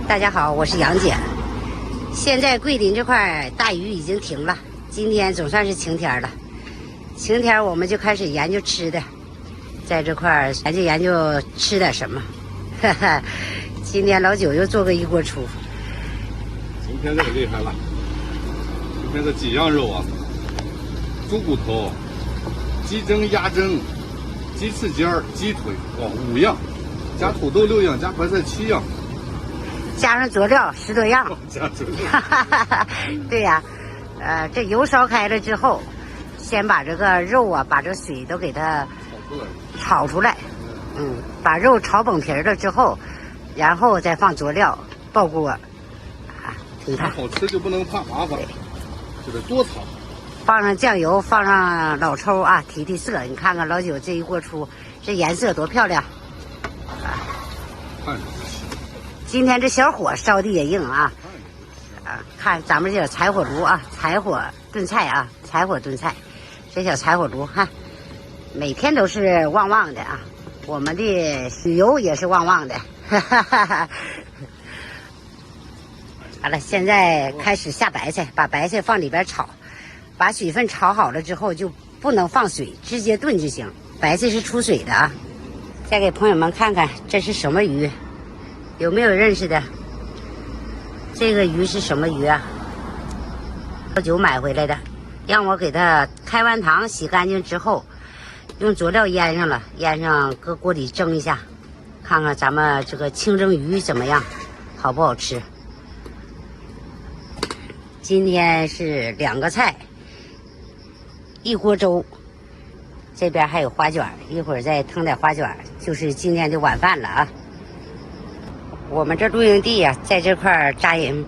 大家好，我是杨姐。现在桂林这块大雨已经停了，今天总算是晴天了。晴天我们就开始研究吃的，在这块研究吃点什么。哈哈，今天老九又做个一锅出。今天这个厉害了，今天这几样肉啊，猪骨头、鸡胗、鸭胗、鸡翅尖儿、鸡腿，哇，5样，加土豆6样，加白菜7样。加上佐料10多样，加佐料，对呀，这油烧开了之后，先把这个肉啊，把这水都给它炒出来，把肉炒崩皮了之后，然后再放佐料，爆锅，啊，你看好吃就不能怕麻烦，就得多炒。放上酱油，放上老抽啊，提提色。你看看老九这一锅出，这颜色多漂亮！看。今天这小火烧的也硬啊！看咱们这柴火炉啊，柴火炖菜啊，柴火炖菜，这小柴火炉哈，每天都是旺旺的啊。我们的旅游也是旺旺的，哈哈哈哈。好了，现在开始下白菜，把白菜放里边炒，把水分炒好了之后就不能放水，直接炖就行。白菜是出水的啊。再给朋友们看看这是什么鱼。有没有认识的？这个鱼是什么鱼啊？老九买回来的，让我给它开完膛洗干净之后，用佐料腌上了，腌上搁锅里蒸一下，看看咱们这个清蒸鱼怎么样，好不好吃？今天是2个菜，1锅粥，这边还有花卷，一会儿再腾点花卷，就是今天的晚饭了啊。我们这露营地呀，在这块扎营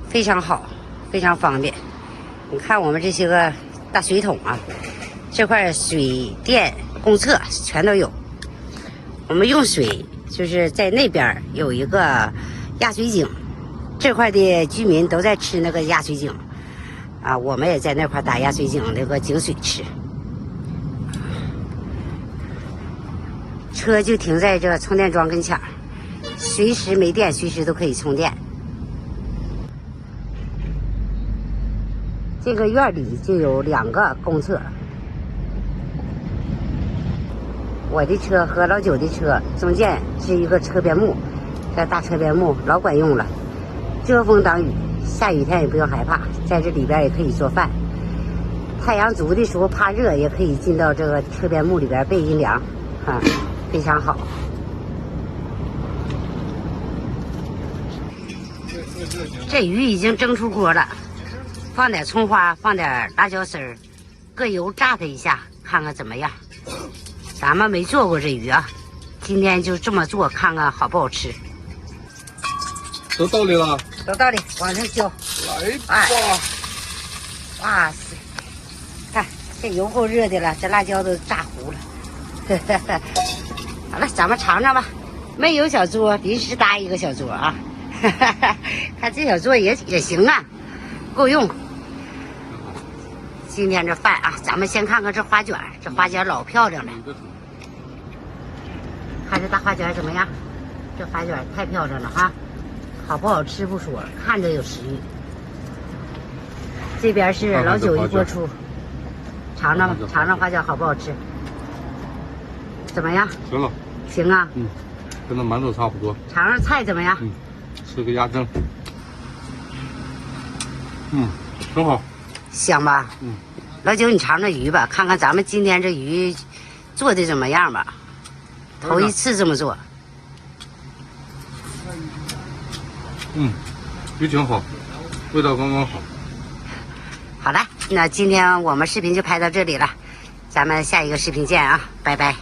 非常好，非常方便。你看我们这些个大水桶啊，这块水电公厕全都有。我们用水就是在那边有一个压水井，这块的居民都在吃那个压水井啊，我们也在那块打压水井那个井水吃。车就停在这个充电桩跟前儿。随时没电，随时都可以充电。这个院里就有2个公厕，我的车和老九的车中间是一个车边木，这大车边木老管用了，遮风挡雨，下雨天也不用害怕，在这里边也可以做饭。太阳足的时候怕热，也可以进到这个车边木里边备阴凉，非常好。这鱼已经蒸出锅了，放点葱花，放点辣椒丝儿，搁油炸它一下，看看怎么样。咱们没做过这鱼啊，今天就这么做，看看好不好吃。都到里了，都到里，往上浇。来吧！哇塞，看这油够热的了，这辣椒都炸糊了。好了，咱们尝尝吧。没有小桌，临时搭一个小桌啊。看这小桌也行啊，够用。今天这饭啊，咱们先看看这花卷，这花卷老漂亮了。看这大花卷怎么样？这花卷太漂亮了哈，好不好吃不说，看着有食欲。这边是老九一锅出，尝尝吧，尝尝花卷好不好吃？怎么样？行了。行啊。跟那馒头差不多。尝尝菜怎么样？吃个鸭胗。很好。香吧？老九，你尝尝鱼吧，看看咱们今天这鱼做的怎么样吧。头一次这么做。鱼挺好，味道刚刚好。好了，那今天我们视频就拍到这里了，咱们下一个视频见啊，拜拜。